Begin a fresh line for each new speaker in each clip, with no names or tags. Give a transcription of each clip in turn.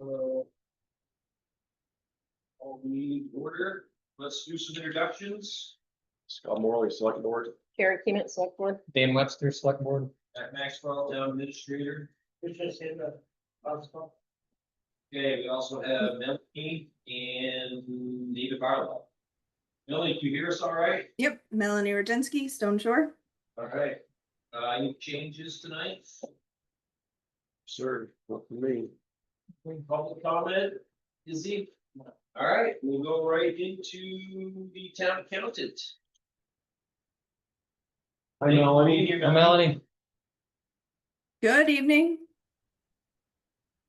All the order. Let's do some introductions.
Scott Morley, Select Board.
Karen Keeman, Select Board.
Dan Webster, Select Board.
At Maxwell, Town Administrator.
Just in the hospital.
Okay, we also have Melanie and David Barlow. Melanie, can you hear us all right?
Yep, Melanie Rudensky, Stone Shore.
All right. Any changes tonight?
Sir, not for me.
Public comment? Izzy? All right, we'll go right into the town accountant.
Hi, Melanie.
Here,
Hi, Melanie.
Good evening.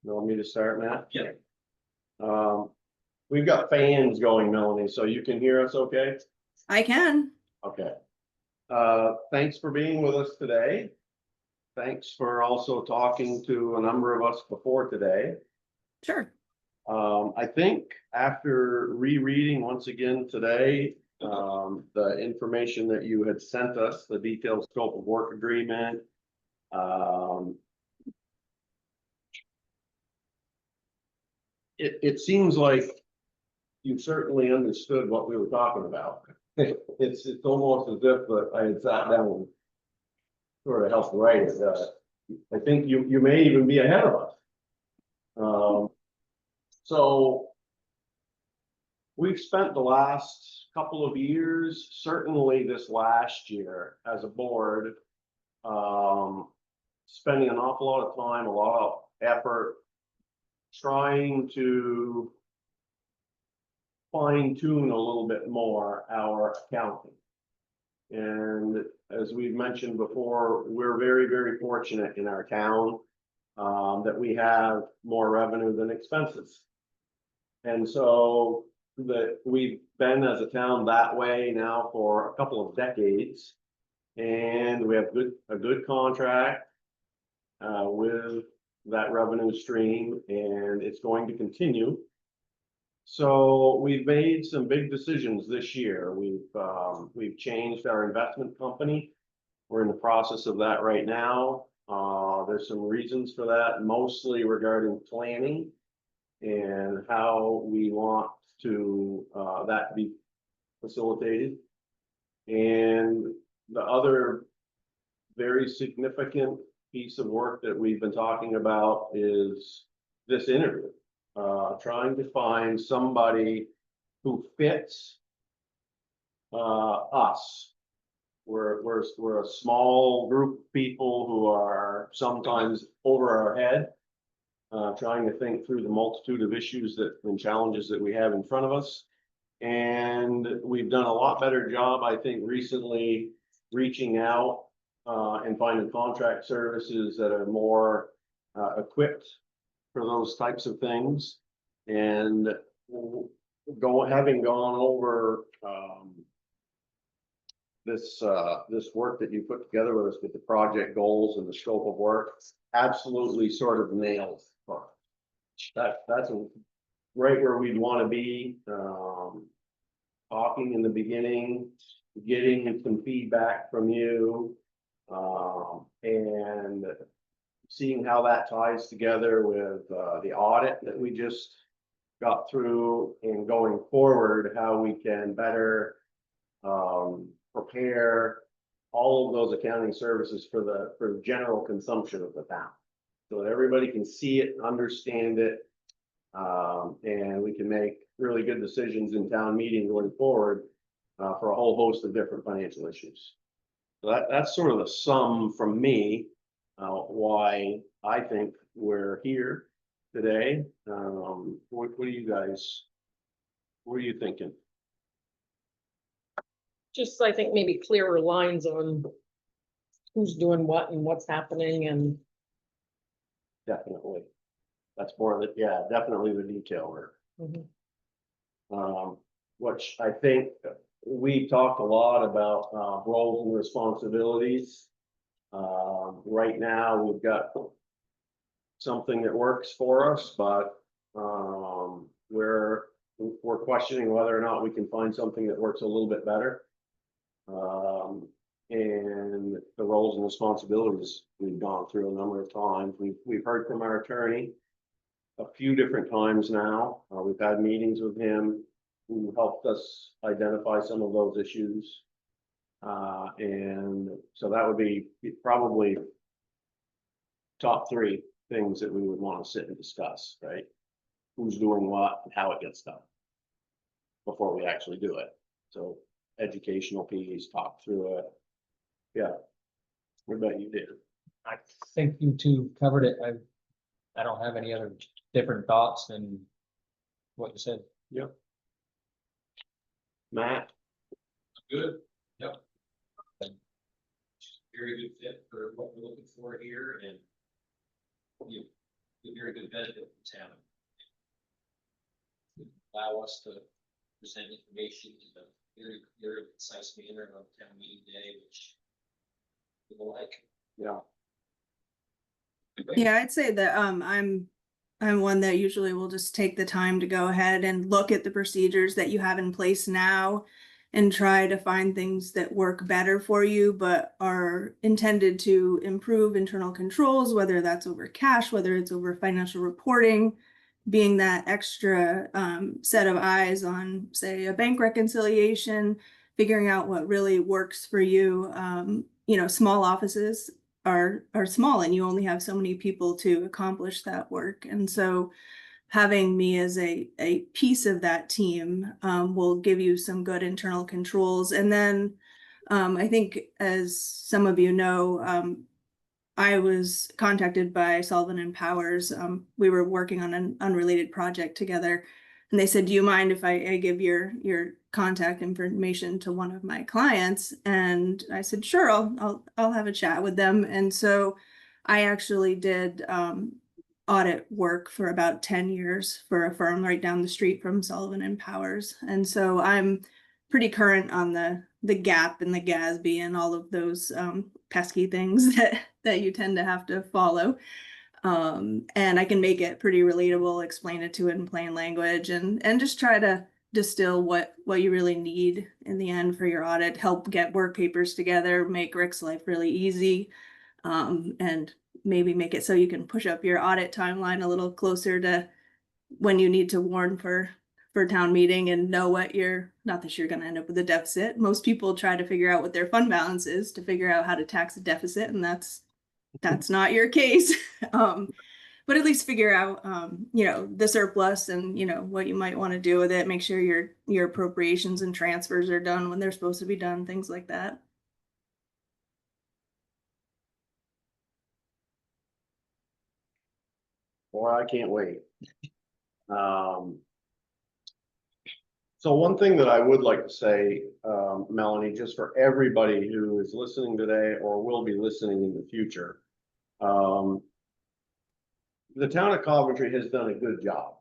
You want me to start, Matt?
Yeah.
We've got fans going, Melanie, so you can hear us okay?
I can.
Okay. Thanks for being with us today. Thanks for also talking to a number of us before today.
Sure.
I think after rereading once again today, the information that you had sent us, the detailed scope of work agreement, it seems like you certainly understood what we were talking about. It's almost as if that I had sat down and sort of helped write it. I think you may even be ahead of us. So we've spent the last couple of years, certainly this last year as a board, spending an awful lot of time, a lot of effort, trying to fine tune a little bit more our accounting. And as we've mentioned before, we're very, very fortunate in our town that we have more revenue than expenses. And so that we've been as a town that way now for a couple of decades. And we have a good contract with that revenue stream, and it's going to continue. So we've made some big decisions this year. We've changed our investment company. We're in the process of that right now. There's some reasons for that, mostly regarding planning and how we want to that to be facilitated. And the other very significant piece of work that we've been talking about is this interview. Trying to find somebody who fits us. We're a small group of people who are sometimes over our head, trying to think through the multitude of issues and challenges that we have in front of us. And we've done a lot better job, I think, recently reaching out and finding contract services that are more equipped for those types of things. And having gone over this work that you put together with us with the project goals and the scope of work, absolutely sort of nails that's right where we'd want to be. Talking in the beginning, getting some feedback from you, and seeing how that ties together with the audit that we just got through, and going forward, how we can better prepare all of those accounting services for the general consumption of the town, so that everybody can see it, understand it, and we can make really good decisions in town meeting going forward for a whole host of different financial issues. So that's sort of the sum from me, why I think we're here today. What are you guys, what are you thinking?
Just, I think, maybe clearer lines on who's doing what and what's happening, and
Definitely. That's more of it. Yeah, definitely the detail work. Which I think we talked a lot about roles and responsibilities. Right now, we've got something that works for us, but we're questioning whether or not we can find something that works a little bit better. And the roles and responsibilities we've gone through a number of times. We've heard from our attorney, a few different times now. We've had meetings with him who helped us identify some of those issues. And so that would be probably top three things that we would want to sit and discuss, right? Who's doing what and how it gets done before we actually do it. So educational piece, talk through it. Yeah. What about you, David?
I think you two covered it. I don't have any other different thoughts than what you said.
Yep. Matt?
Good, yep. Very good fit for what we're looking for here and you, a very good benefit for town. Allow us to present information in a very concise manner on town meeting day, which people like.
Yeah.
Yeah, I'd say that I'm one that usually will just take the time to go ahead and look at the procedures that you have in place now and try to find things that work better for you, but are intended to improve internal controls, whether that's over cash, whether it's over financial reporting, being that extra set of eyes on, say, a bank reconciliation, figuring out what really works for you. You know, small offices are small and you only have so many people to accomplish that work. And so having me as a piece of that team will give you some good internal controls. And then I think, as some of you know, I was contacted by Sullivan and Powers. We were working on an unrelated project together. And they said, do you mind if I give your contact information to one of my clients? And I said, sure, I'll have a chat with them. And so I actually did audit work for about 10 years for a firm right down the street from Sullivan and Powers. And so I'm pretty current on the GAP and the GASB and all of those pesky things that you tend to have to follow. And I can make it pretty relatable, explain it to it in plain language, and just try to distill what you really need in the end for your audit, help get work papers together, make Rick's life really easy, and maybe make it so you can push up your audit timeline a little closer to when you need to warn for town meeting and know what not that you're going to end up with a deficit. Most people try to figure out what their fund balance is to figure out how to tax a deficit, and that's not your case. But at least figure out, you know, the surplus and, you know, what you might want to do with it. Make sure your appropriations and transfers are done when they're supposed to be done, things like that.
Boy, I can't wait. So one thing that I would like to say, Melanie, just for everybody who is listening today or will be listening in the future, the town of Coventry has done a good job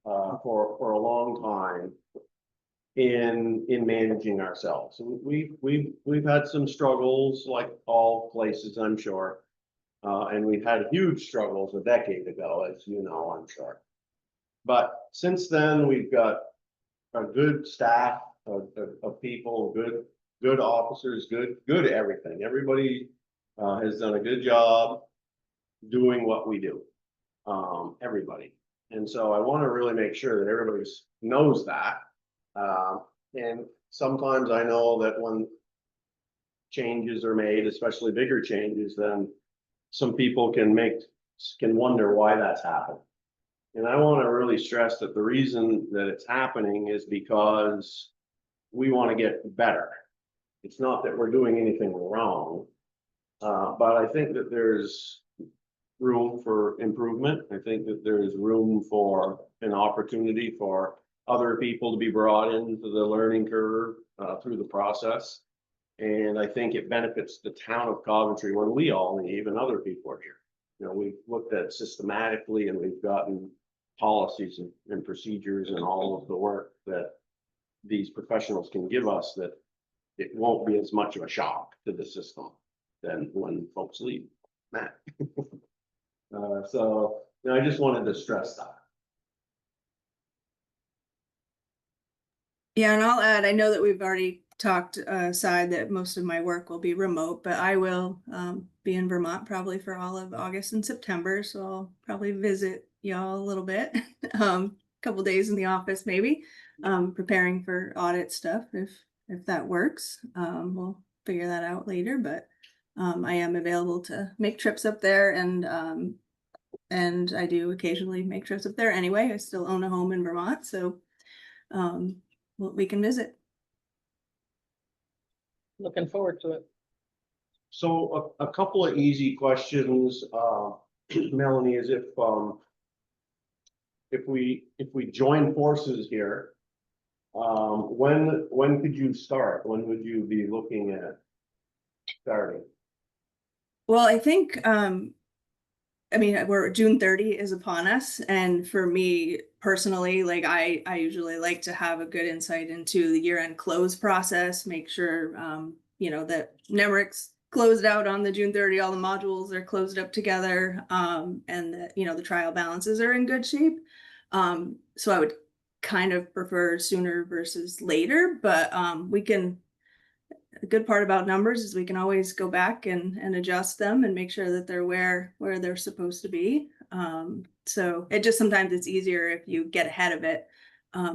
for a long time in managing ourselves. We've had some struggles, like all places, I'm sure, and we've had huge struggles a decade ago, as you know, I'm sure. But since then, we've got a good staff of people, good officers, good everything. Everybody has done a good job doing what we do. Everybody. And so I want to really make sure that everybody knows that. And sometimes I know that when changes are made, especially bigger changes, then some people can wonder why that's happened. And I want to really stress that the reason that it's happening is because we want to get better. It's not that we're doing anything wrong, but I think that there's room for improvement. I think that there's room for an opportunity for other people to be brought into the learning curve through the process. And I think it benefits the town of Coventry when we all leave and other people are here. You know, we've looked at systematically and we've gotten policies and procedures and all of the work that these professionals can give us, that it won't be as much of a shock to the system than when folks leave. Matt. So I just wanted to stress that.
Yeah, and I'll add, I know that we've already talked aside that most of my work will be remote, but I will be in Vermont probably for all of August and September, so I'll probably visit y'all a little bit. Couple days in the office maybe, preparing for audit stuff if that works. We'll figure that out later, but I am available to make trips up there, and I do occasionally make trips up there anyway. I still own a home in Vermont, so we can visit.
Looking forward to it.
So a couple of easy questions, Melanie, is if we join forces here, when could you start? When would you be looking at starting?
Well, I think, I mean, June 30 is upon us. And for me personally, like I usually like to have a good insight into the year-end close process, make sure, that NEMRIC's closed out on the June 30, all the modules are closed up together, and that, the trial balances are in good shape. So I would kind of prefer sooner versus later, but the good part about numbers is we can always go back and adjust them and make sure that they're where they're supposed to be. So it just sometimes it's easier if you get ahead of it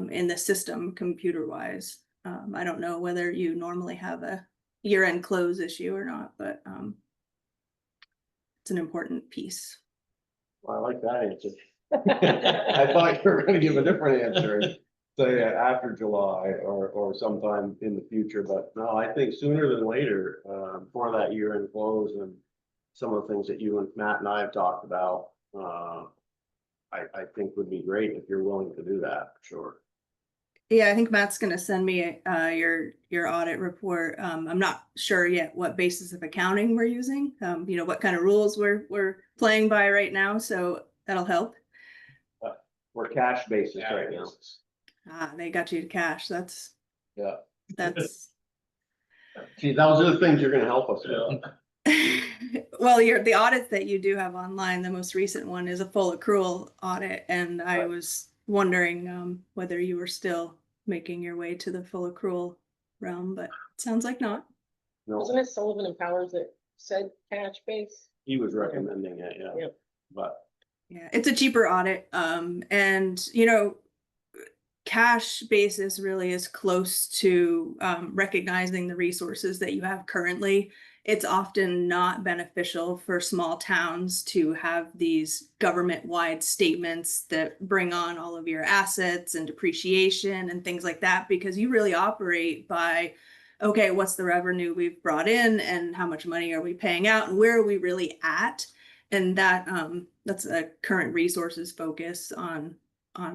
in the system computer wise. I don't know whether you normally have a year-end close issue or not, but it's an important piece.
Well, I like that answer. I thought you were gonna give a different answer, say after July or sometime in the future, but no, I think sooner than later, for that year-end close and some of the things that you and Matt and I have talked about, I think would be great if you're willing to do that, for sure.
Yeah, I think Matt's gonna send me your audit report. I'm not sure yet what basis of accounting we're using, what kind of rules we're playing by right now, so that'll help.
We're cash basis right now.
They got you to cash. That's
Yeah. See, those are the things you're gonna help us with.
Well, the audits that you do have online, the most recent one is a full accrual audit, and I was wondering whether you were still making your way to the full accrual realm, but it sounds like not.
Wasn't
No,
it Sullivan and Powers that said cash base?
he was recommending it, yeah,
Yep.
but
Yeah, it's a cheaper audit. And cash basis really is close to recognizing the resources that you have currently. It's often not beneficial for small towns to have these government-wide statements that bring on all of your assets and depreciation and things like that, because you really operate by, okay, what's the revenue we've brought in and how much money are we paying out and where are we really at? And that's a current resources focus on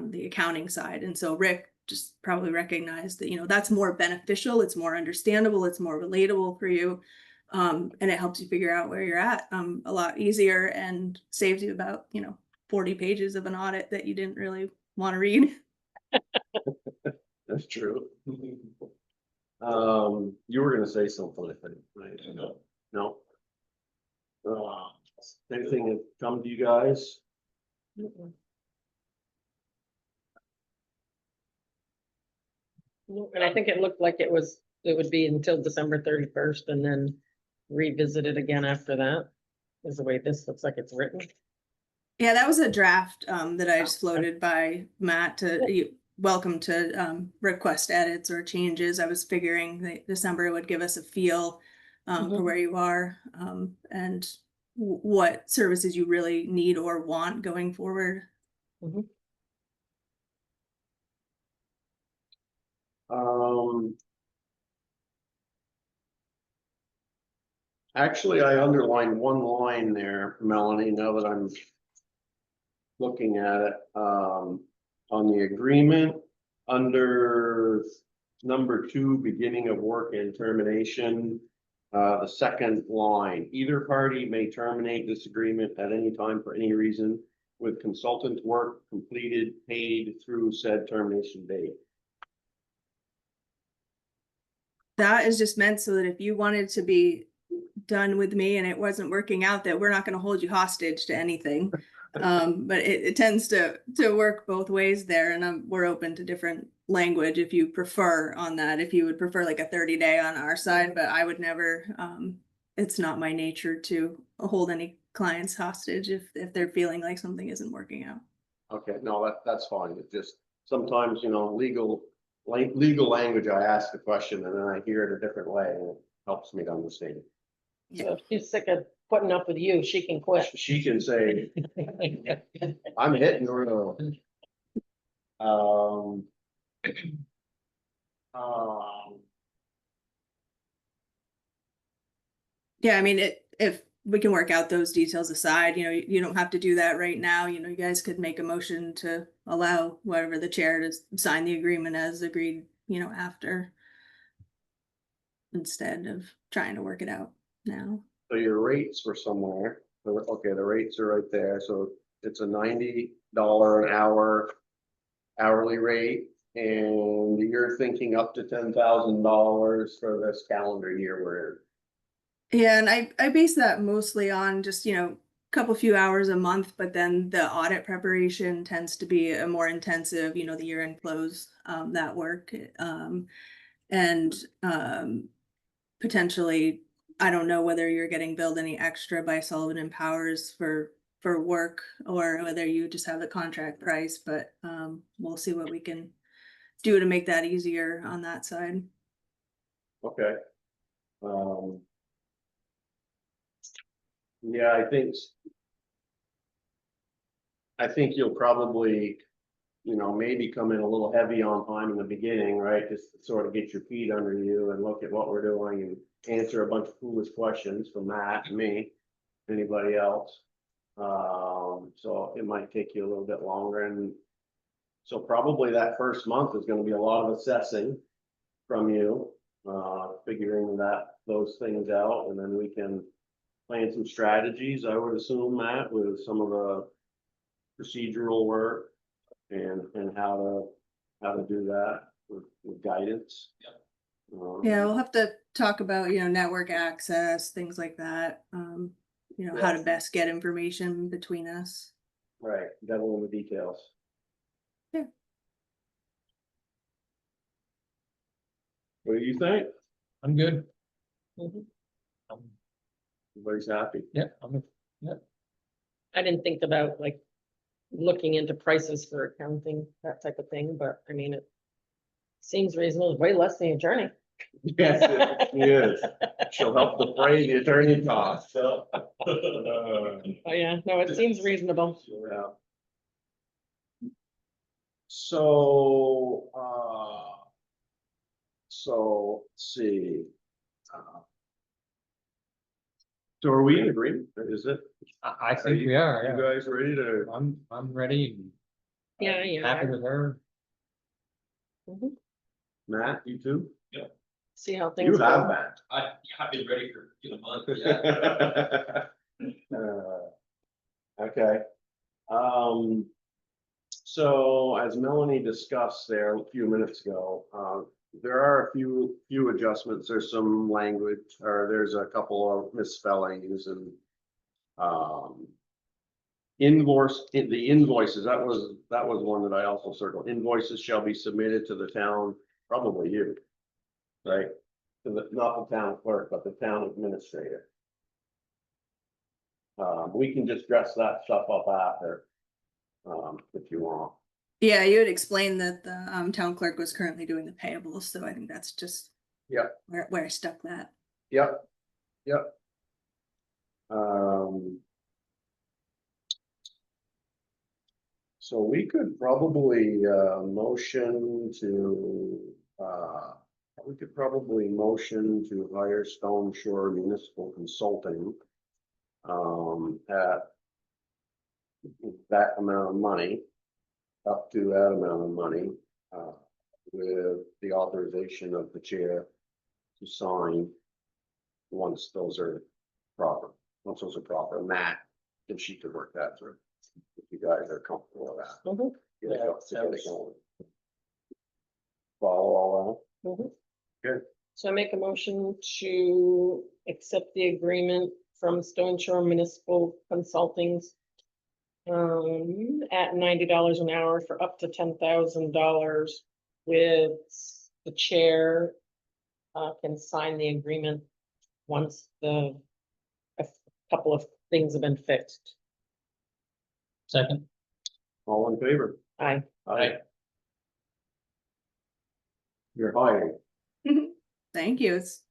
the accounting side. And so Rick just probably recognized that, that's more beneficial, it's more understandable, it's more relatable for you. And it helps you figure out where you're at a lot easier and saves you about, 40 pages of an audit that you didn't really want to read.
that's true. You were gonna say something, I think, right? No? Anything that come to you guys?
Mm-mm. No, and I think it looked like it would be until December 31st and then revisit it again after that, is the way this looks like it's written.
Yeah, that was a draft that I just floated by Matt welcome to request edits or changes. I was figuring that December would give us a feel for where you are and what services you really need or want going forward.
Actually, I underlined one line there, Melanie, now that I'm looking at it, on the agreement under number 2, beginning of work and termination. The second line, either party may terminate this agreement at any time for any reason with consultant work completed, paid through said termination date.
That is just meant so that if you wanted to be done with me and it wasn't working out, that we're not going to hold you hostage to anything. But it tends to work both ways there, and we're open to different language if you prefer on that, if you would prefer like a 30-day on our side, but I would never, it's not my nature to hold any clients hostage if they're feeling like something isn't working out.
Okay, no, that's fine. It's just sometimes, you know, legal language, I ask the question and then I hear it a different way and it helps me to understand.
So if she's sick of putting up with you, she can quit.
She can say, I'm hitting her. Um.
Yeah, I mean, if we can work out those details aside, you don't have to do that right now, you guys could make a motion to allow whatever the chair to sign the agreement as agreed, after. Instead of trying to work it out now.
So your rates were somewhere, okay, the rates are right there, so it's a $90 an hour hourly rate. And you're thinking up to $10,000 for this calendar year we're in.
Yeah, and I base that mostly on just, couple few hours a month, but then the audit preparation tends to be a more intensive, the year-end close, that work. And potentially, I don't know whether you're getting billed any extra by Sullivan and Powers for work or whether you just have the contract price, but we'll see what we can do to make that easier on that side.
Okay. Yeah, I think you'll probably, maybe come in a little heavy on time in the beginning, right? Just to sort of get your feet under you and look at what we're doing and answer a bunch of foolish questions from Matt and me, anybody else. So it might take you a little bit longer, and so probably that first month is gonna be a lot of assessing from you, figuring those things out, and then we can plan some strategies, I would assume, Matt, with some of the procedural work and how to do that with guidance.
Yeah, we'll have to talk about, network access, things like that. How to best get information between us.
Right, devil in the details.
Yeah.
What do you think?
I'm good.
Mhm.
Everybody's happy?
Yeah,
I didn't think about like looking into prices for accounting, that type of thing, but I mean, it seems reasonable, way less than the attorney.
Yes, it is. She'll help defray the attorney costs, so.
Oh, yeah, no, it seems reasonable.
Yeah. So, let's see. So are we in agreement? Is it?
I think we are,
You
yeah.
guys ready to?
I'm ready. And
Yeah, yeah.
happy with her.
Mhm.
Matt, you too?
See how
You
things
have
go.
that.
I've been ready for a month, yeah.
Okay. So as Melanie discussed there a few minutes ago, there are a few adjustments. There's some language, or there's a couple of misspellings and the invoices, that was one that I also circled. Invoices shall be submitted to the town, probably you, right? Not the town clerk, but the town administrator. We can just dress that stuff up after, if you want.
Yeah, you had explained that the town clerk was currently doing the payables, so I think that's just
Yep.
where I stuck that.
Yep. So we could probably motion to hire Stone Shore Municipal Consulting at that amount of money, up to that amount of money, with the authorization of the chair to sign once those are proper. Matt, if she could work that through, if you guys are comfortable with that.
Mhm.
Get it going. Follow all
Mhm.
Good.
So I make a motion to accept the agreement from Stone Shore Municipal Consultings at $90 an hour for up to $10,000 with the chair can sign the agreement once a couple of things have been fixed.
Second.
All in favor?
Aye.
Aye. You're hiring.
Thank you. It's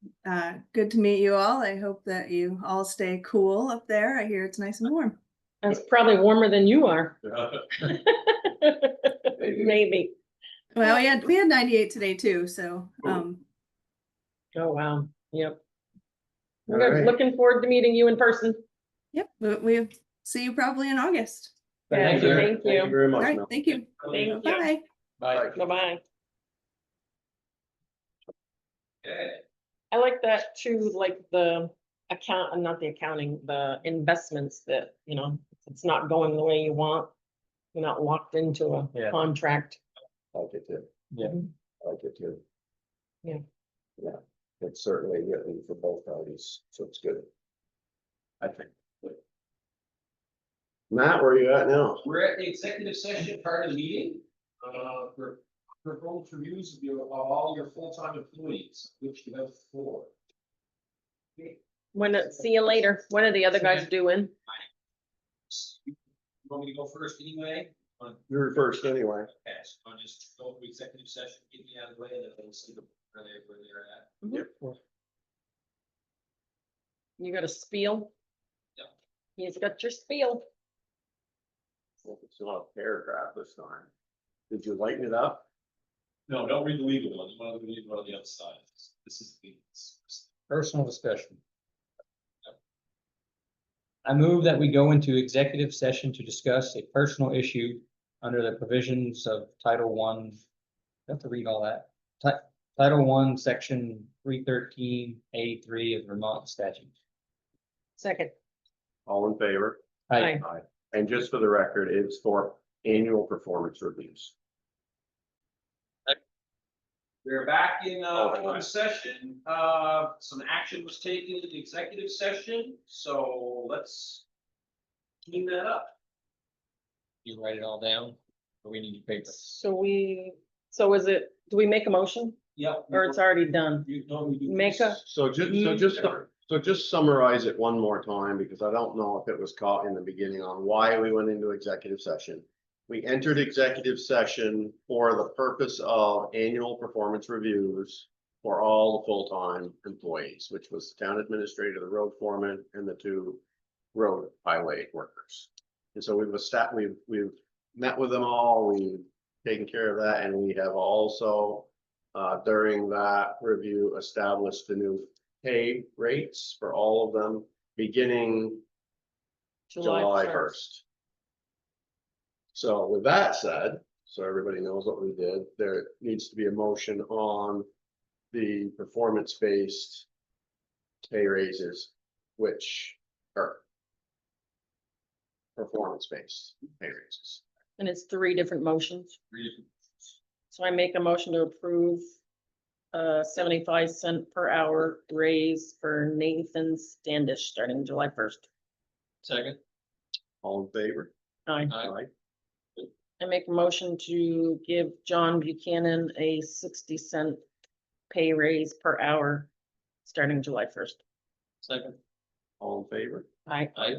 good to meet you all. I hope that you all stay cool up there. I hear it's nice and warm.
It's probably warmer than you are. Maybe.
Well, we had 98 today too, so
Ooh.
Oh, wow. Yep.
All
We're
right.
looking forward to meeting you in person.
yep, we'll see you probably in August.
Yeah,
Thank you.
thank
Thank you
you.
very
All
much,
right,
Mel.
thank you.
Thank you.
Bye.
Bye.
Bye-bye.
Okay.
I like that too, like the not the accounting, the investments that, it's not going the way you want. You're not locked into a
Yeah.
contract.
I like it too.
Yeah.
I like it too.
Yeah.
Yeah, it's certainly written for both parties, so it's good. I think. Matt, where are you at now?
We're at the executive session part of the meeting, for performance reviews of all your full-time employees, which you have 4.
See you later. When are the other guys doing?
You want me to go first anyway?
You're first anyway.
Okay, so I'll just go to executive session, get me out of the way, and then we'll see where they're at.
You got a spiel?
Yep.
He's got your spiel.
It's not a paragraph this time. Did you lighten it up?
No, don't read the legal one, you want to read one on the other side. This is the.
Personal discussion. I move that we go into executive session to discuss a personal issue under the provisions of Title I. You have to read all that. Title I, Section 313A3 of Vermont statute.
Second.
All in favor?
Aye.
Aye. And just for the record, it's for annual performance reviews.
We're back in
Okay.
open session. Some action was taken in the executive session, so let's clean that up.
You write it all down, or we need your paper?
So do we make a motion
Yep.
or it's already done?
You know, we do.
Make a,
So just summarize it one more time, because I don't know if it was caught in the beginning on why we went into executive session. We entered executive session for the purpose of annual performance reviews for all the full-time employees, which was the town administrator, the road foreman, and the 2 road highway workers. And so we've met with them all, we've taken care of that, and we have also during that review established the new pay rates for all of them beginning July 1st. So with that said, so everybody knows what we did, there needs to be a motion on the performance-based pay raises, which are performance-based pay raises.
And it's 3 different motions. So I make a motion to approve 75 cent per hour raise for Nathan Standish starting July 1st.
Second.
All in favor?
Aye.
Aye.
I make a motion to give John Buchanan a 60 cent pay raise per hour starting July 1st.
Second.
All in favor?
Aye.
Aye.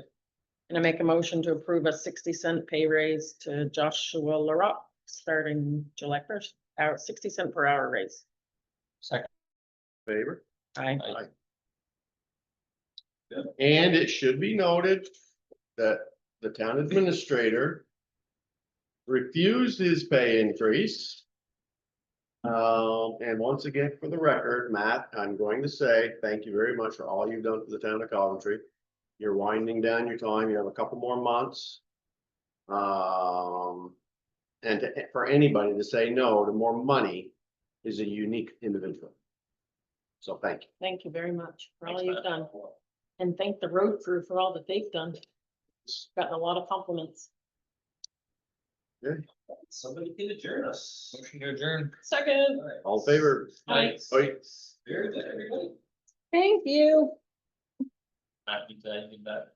And I make a motion to approve a 60 cent pay raise to Joshua Larock starting July 1st. 60 cent per hour raise.
Second.
Favor?
Aye.
Aye. And it should be noted that the town administrator refused his pay increase. And once again, for the record, Matt, I'm going to say thank you very much for all you've done for the town of Coventry. You're winding down your time. You have a couple more months. And for anybody to say no to more money is a unique individual. So thank you.
Thank you very much for all
Thanks,
you've
Matt.
done. And thank the road crew for all that they've done. Gotten a lot of compliments.
Somebody can adjourn us.
Motion to adjourn.
Second.
All right.
All in favor?
Aye.
Aye.
Very good, everybody.
Thank you.
Happy to, I did that.